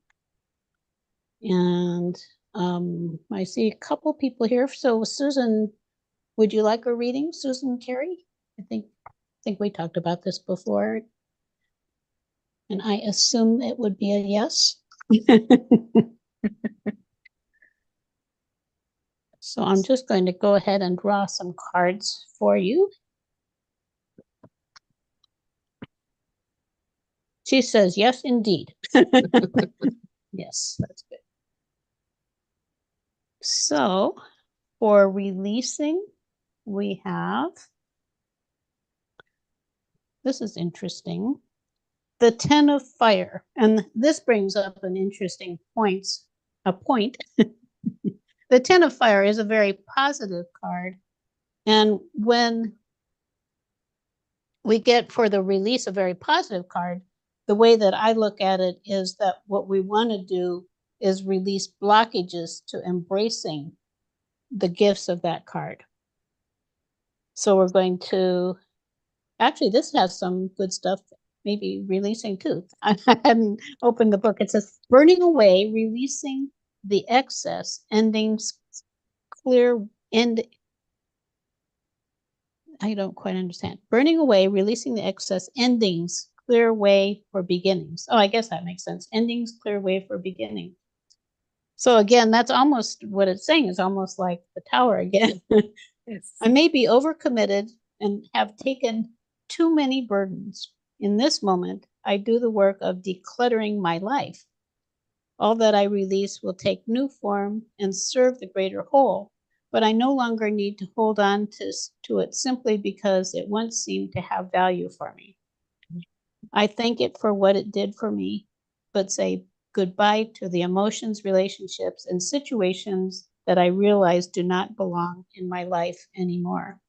And I see a couple people here. So Susan, would you like a reading? Susan Carey? I think we talked about this before. And I assume it would be a yes. So I'm just going to go ahead and draw some cards for you. She says, yes, indeed. Yes, that's good. So for releasing, we have, this is interesting, the 10 of fire. And this brings up an interesting point. The 10 of fire is a very positive card. And when we get for the release a very positive card, the way that I look at it is that what we want to do is release blockages to embracing the gifts of that card. So we're going to, actually, this has some good stuff. maybe releasing too. I hadn't opened the book. It says burning away, releasing the excess, endings clear end. I don't quite understand. Burning away, releasing the excess, endings clear way for beginnings. Oh, I guess that makes sense. Endings clear way for beginning. So again, that's almost what it's saying is almost like the tower again. Yes. I may be overcommitted and have taken too many burdens. In this moment, I do the work of decluttering my life. All that I release will take new form and serve the greater whole, but I no longer need to hold on to it simply because it once seemed to have value for me. I thank it for what it did for me, but say goodbye to the emotions, relationships, and situations that I realize do not belong in my life anymore.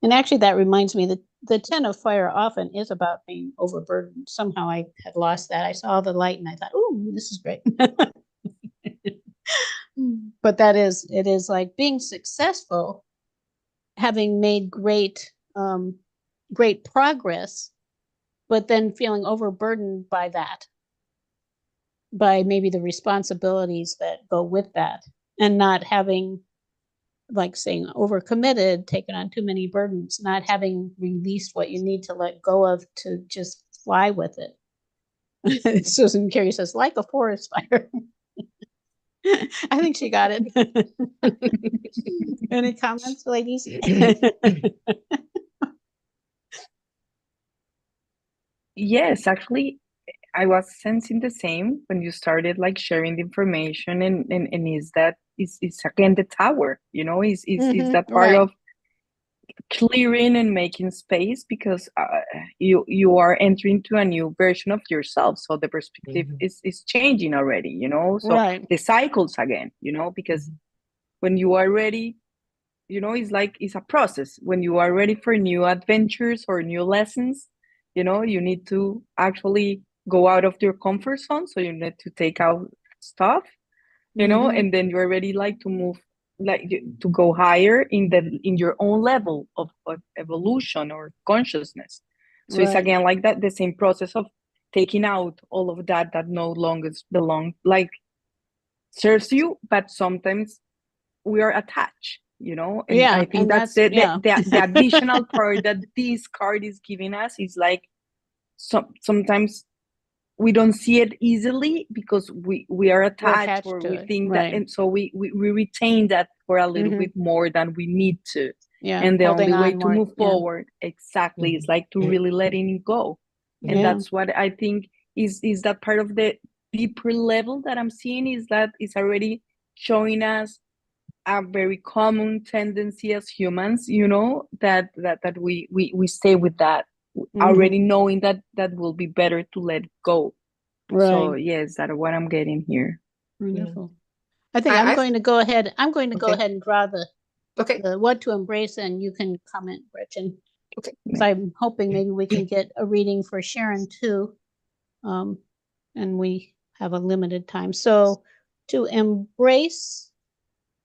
And actually, that reminds me that the 10 of fire often is about being overburdened. Somehow I had lost that. I saw the light and I thought, oh, this is great. But it is like being successful, having made great progress, but then feeling overburdened by that, by maybe the responsibilities that go with that, and not having, like saying, overcommitted, taken on too many burdens, not having released what you need to let go of to just fly with it. Susan Carey says, like a forest fire. I think she got it. Any comments, ladies? Yes, actually, I was sensing the same when you started like sharing the information, and is again the tower, you know, is that part right. of clearing and making space, because you are entering to a new version of yourself, so the perspective is changing already, you know, so Right. the cycles again, you know, because when you are ready, you know, it's a process. When you are ready for new adventures or new lessons, you know, you need to actually go out of your comfort zone, so you need to take out stuff, you know, and then you're ready like to move, like to go higher in your own level of evolution or consciousness. So it's Right. again like that, the same process of taking out all of that no longer belong, like serves you, but sometimes we are attached, you know, and I Yeah. think And that's that's, yeah. the additional part that this card is giving us, is like sometimes we don't see it easily because we are We're attached, attached or to we it. think that, Right. and so we retain that for a little bit more than we need to. Yeah. And the Holding only way on to more. move Yeah. forward exactly is like to really letting it go. And Yeah. that's what I think is that part of the deeper level that I'm seeing, is that is already showing us a very common tendency as humans, you know, that we stay with that, already knowing that will be better to let go. So Right. yes, that's what I'm getting here. Wonderful. I think I I'm going to go ahead okay. and draw the Okay. what to embrace, and you can comment, Gretchen, Okay. because I'm hoping maybe we can get a reading for Sharon too. And we have a limited time. So to embrace,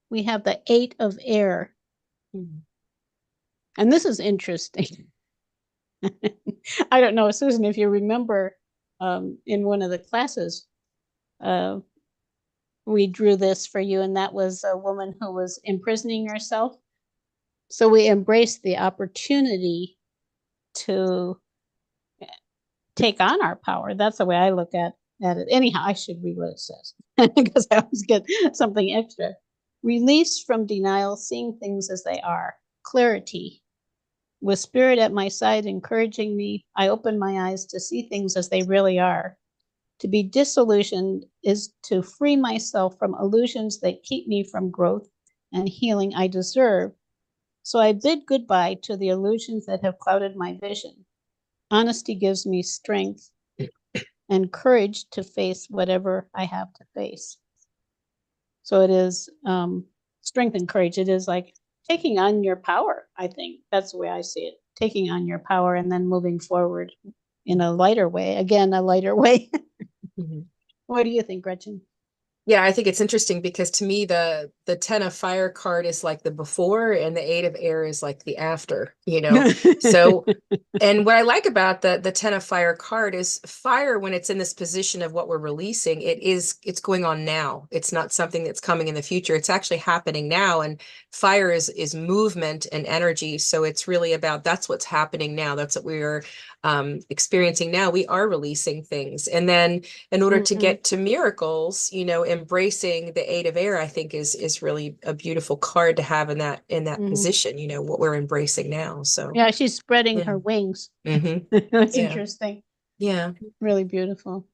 we have the 8 of air. And this is interesting. I don't know, Susan, if you remember, in one of the classes, we drew this for you, and that was a woman who was imprisoning herself. So we embraced the opportunity to take on our power. That's the way I look at it. Anyhow, I should read what it says because I always get something extra. Release from denial, seeing things as they are. Clarity. With spirit at my side encouraging me, I open my eyes to see things as they really are. To be disillusioned is to free myself from illusions that keep me from growth and healing I deserve. So I bid goodbye to the illusions that have clouded my vision. Honesty gives me strength and courage to face whatever I have to face. So it is strength and courage. It is like taking on your power. I think that's the way I see it. Taking on your power and then moving forward in a lighter way. Again, a lighter way. What do you think, Gretchen? Yeah, I think it's interesting because to me the 10 of fire card is like the before and the 8 of air is like the after, you know. So and what I like about the 10 of fire card is fire when it's in this position of what we're releasing, it's going on now. It's not something that's coming in the future. It's actually happening now. And fire is movement and energy. So it's really about that's what's happening now. That's what we're experiencing now. We are releasing things. And then in order to Mhm. get to miracles, you know, embracing the 8 of air, I think is really a beautiful card to have in that Mhm. position, you know, what we're embracing now. So Yeah, she's spreading yeah. her wings. Hmm. That's Yeah. interesting. Yeah. Really beautiful.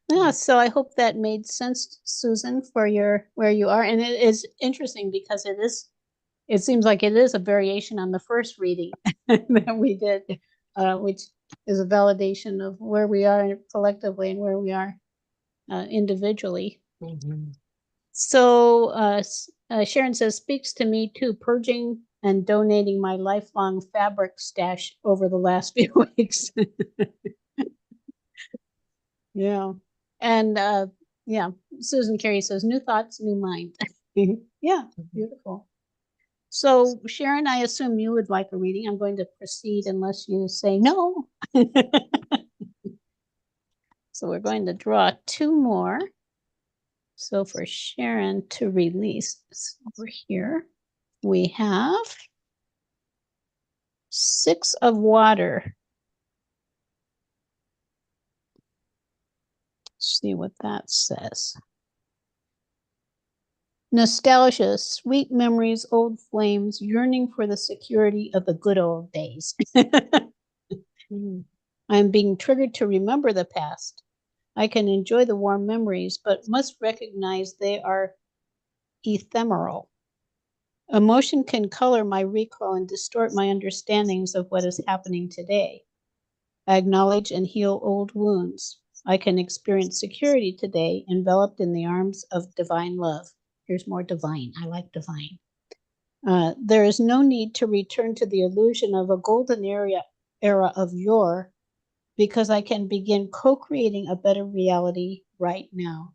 Yeah, so I hope that made sense, Susan, for your where you are. And it is interesting because it seems like it is a variation on the first reading that we did, which is a validation of where we are collectively and where we are individually. Mhm. So Sharon says, speaks to me too, purging and donating my lifelong fabric stash over the last few weeks. Yeah. And yeah, Susan Carey says, new thoughts, new mind. Yeah, beautiful. So Sharon, I assume you would like a reading. I'm going to proceed unless you say no. So we're going to draw two more. So for Sharon to release over here, we have 6 of water. Let's see what that says. Nostalgia, sweet memories, old flames, yearning for the security of the good old days. I'm being triggered to remember the past. I can enjoy the warm memories, but must recognize they are ephemeral. Emotion can color my recall and distort my understandings of what is happening today. I acknowledge and heal old wounds. I can experience security today, enveloped in the arms of divine love. Here's more divine. I like divine. There is no need to return to the illusion of a golden era of yore, because I can begin co-creating a better reality right now.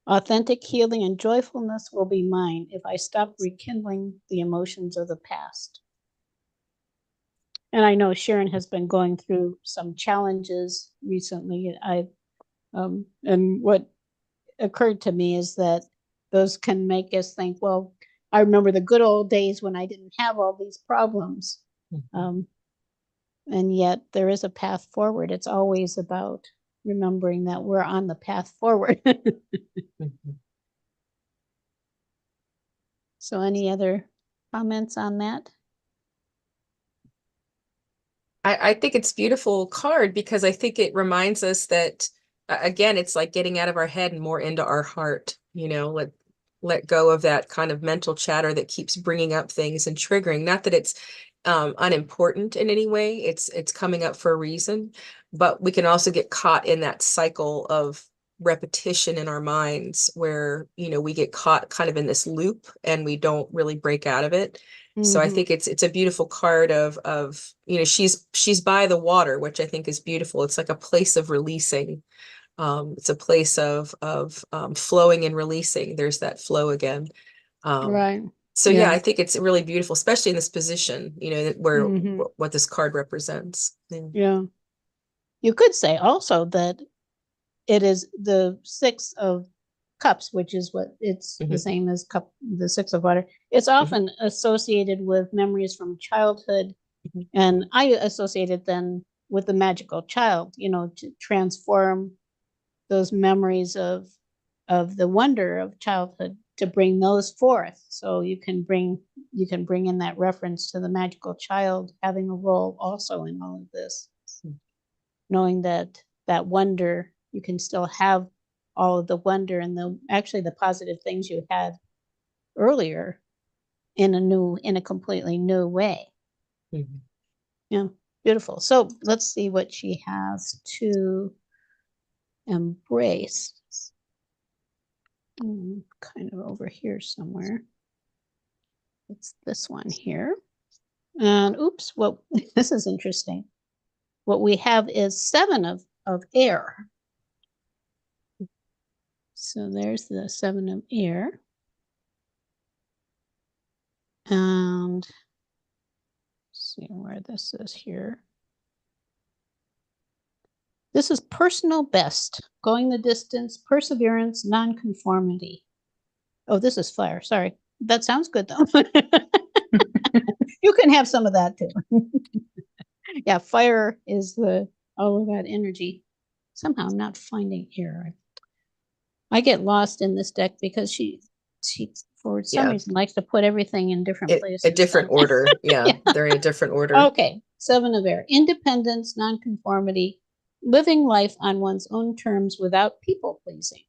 Authentic healing and joyfulness will be mine if I stop rekindling the emotions of the past. And I know Sharon has been going through some challenges recently. And what occurred to me is that those can make us think, well, I remember the good old days when I didn't have all these problems. And yet there is a path forward. It's always about remembering that we're on the path forward. So any other comments on that? I think it's beautiful card because I think it reminds us that again, it's like getting out of our head and more into our heart, you know, let go of that kind of mental chatter that keeps bringing up things and triggering. Not that it's unimportant in any way. It's coming up for a reason, but we can also get caught in that cycle of repetition in our minds where, you know, we get caught kind of in this loop and we don't really break out of it. So I think it's a beautiful card of, you know, she's by the water, which I think is beautiful. It's like a place of releasing. It's a place of flowing and releasing. There's that flow again. Right. So yeah, I think it's really beautiful, especially in this position, you know, where what this card represents. Yeah. Yeah. You could say also that it is the 6 of cups, which is what it's the same as the 6 of water. It's often associated with memories from childhood. And I associate it then with the magical child, you know, to transform those memories of the wonder of childhood, to bring those forth. So you can bring in that reference to the magical child having a role also in all of this, knowing that that wonder, you can still have all of the wonder and the positive things you had earlier in a completely new way. Yeah, beautiful. So let's see what she has to embrace. Kind of over here somewhere. It's this one here. And oops, well, this is interesting. What we have is 7 of air. So there's the 7 of air. And let's see where this is here. This is personal best, going the distance, perseverance, nonconformity. Oh, this is fire. Sorry. That sounds good though. You can have some of that too. Yeah, fire is all of that energy. Somehow I'm not finding air. I get lost in this deck because she for some Yeah. reason likes to put everything in different places. A different order. Yeah, Yeah. they're in a different order. Okay, 7 of air. Independence, nonconformity, living life on one's own terms without people pleasing.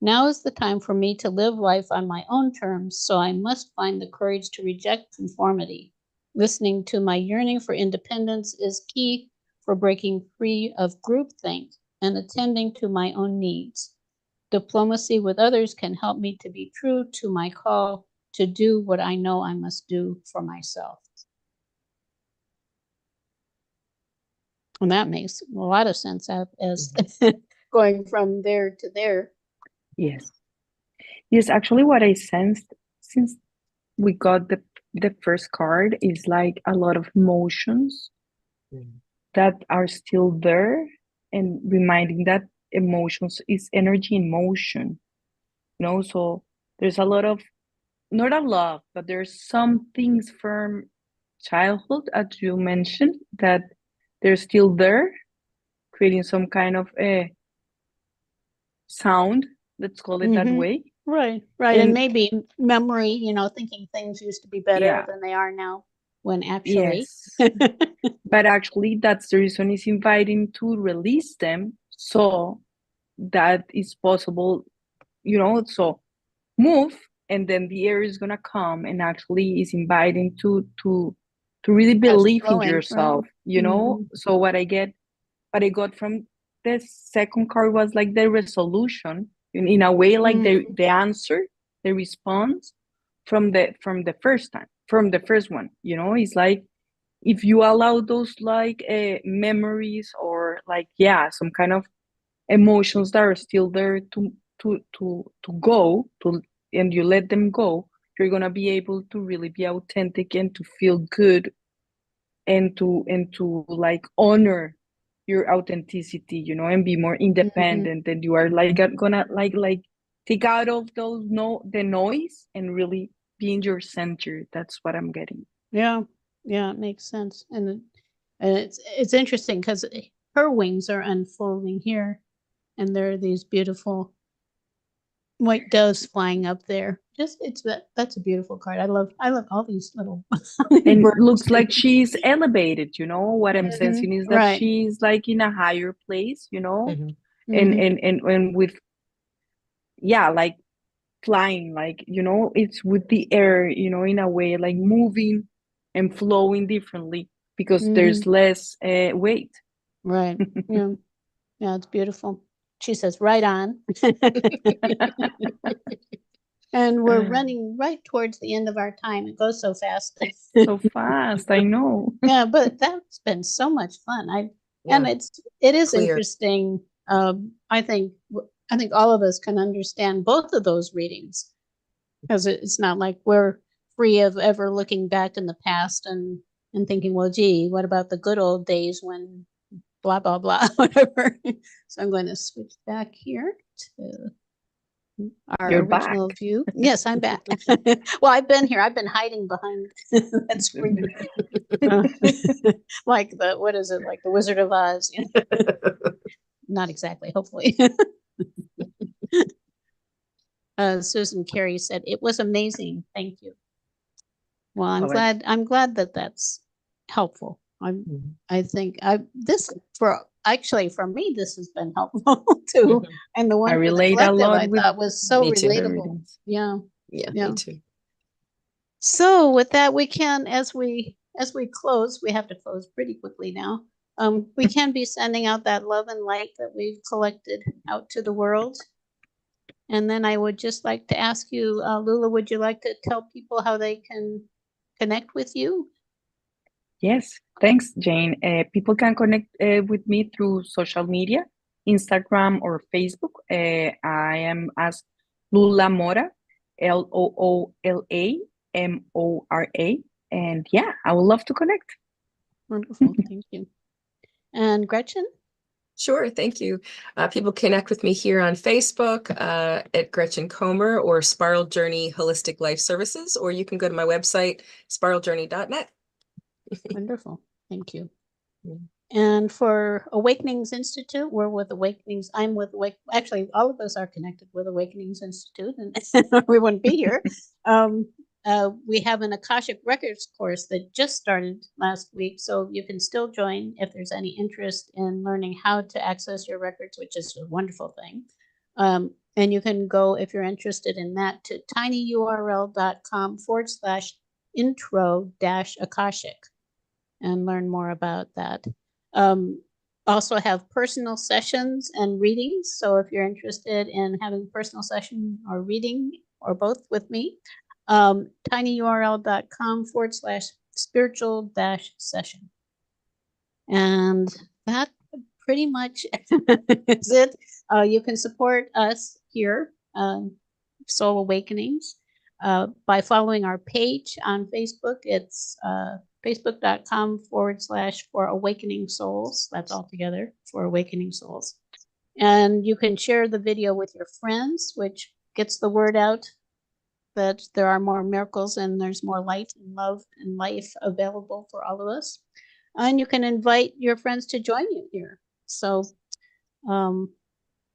Now is the time for me to live life on my own terms, so I must find the courage to reject conformity. Listening to my yearning for independence is key for breaking free of groupthink and attending to my own needs. Diplomacy with others can help me to be true to my call to do what I know I must do for myself. And that makes a lot of sense as going from there to there. Yes. Yes, actually what I sensed since we got the first card is like a lot of emotions that are still there, and reminding that emotions is energy in motion. So there's a lot of, not a lot, but there's some things from childhood, as you mentioned, that they're still there, creating some kind of a sound, let's call it that way. Right. And And maybe memory, thinking things used to be better yeah, than they are now, when actually. yes. But actually, that's the reason is inviting to release them, so that is possible, so move, and then the air is gonna come and actually is inviting to really believe in flowing, right? yourself, So what I got from the second card was like the resolution, in a way, like the answer, the response from the first one, it's like, if you allow those like memories, or like, yeah, some kind of emotions that are still there to go to, and you let them go, you're gonna be able to really be authentic and to feel good, and to like honor your authenticity, and be more independent, and you are like gonna like take out of the noise and really be in your center. That's what I'm getting. Yeah, it makes sense. And it's interesting because her wings are unfolding here, and there are these beautiful white doves flying up there. That's a beautiful card. I love all these little And birds. looks like she's elevated, what I'm sensing is that Right. she's like in a higher place, Mhm. and with, yeah, like flying, like, it's with the air, in a way, like moving and flowing differently, because there's less weight. Right. Yeah. Yeah, it's beautiful. She says, right on. And we're running right towards the end of our time. It goes so fast. So fast, I know. Yeah, but that's been so much fun. And Yeah. it is Clear. interesting. I think all of us can understand both of those readings, because it's not like we're free of ever looking back in the past and thinking, well, gee, what about the good old days when blah blah blah, whatever. So I'm going to switch back here to our You're original back. view. Yes, I'm back. Well, I've been here. I've been hiding behind that screen. Like what is it? Like the Wizard of Oz? Not exactly, hopefully. Susan Carey said, it was amazing. Thank you. Well, I'm glad that that's helpful. I think for me, this has been helpful too. And the one I for the relate a collective, lot I with thought was so Me too. relatable. Yeah. Yeah, Yeah. me too. So with that, we can, as we close, we have to close pretty quickly now. We can be sending out that love and light that we've collected out to the world. And then I would just like to ask you, Loola, would you like to tell people how they can connect with you? Yes, thanks, Jane. People can connect with me through social media. Instagram or Facebook. I am as Loola Mora, LOOLAMORA. And yeah, I would love to connect. Wonderful. Thank you. And Gretchen? Sure, thank you. People connect with me here on Facebook at Gretchen Comer or Spiral Journey Holistic Life Services, or you can go to my website, spiraljourney.net. Wonderful. Thank you. Yeah. And for Awakenings Institute, we're with Awakenings. I'm with actually, all of us are connected with Awakenings Institute, and we wouldn't be here. We have an Akashic Records course that just started last week, so you can still join if there's any interest in learning how to access your records, which is a wonderful thing. And you can go, if you're interested in that, to tinyurl.com/intro-akashic and learn more about that. Also have personal sessions and readings. So if you're interested in having personal session or reading or both with me, tinyurl.com/spiritual-session. And that pretty much is it. You can support us here, Soul Awakenings, by following our page on Facebook. It's facebook.com/For Awakening Souls. That's all together, For Awakening Souls. And you can share the video with your friends, which gets the word out that there are more miracles and there's more light and love and life available for all of us. And you can invite your friends to join you here. So the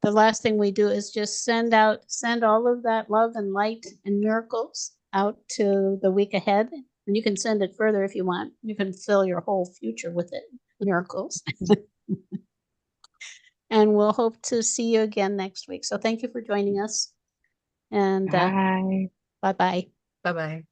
last thing we do is just send all of that love and light and miracles out to the week ahead. And you can send it further if you want. You can fill your whole future with it, miracles. And we'll hope to see you again next week. So thank you for joining us. And Bye. bye-bye. Bye-bye.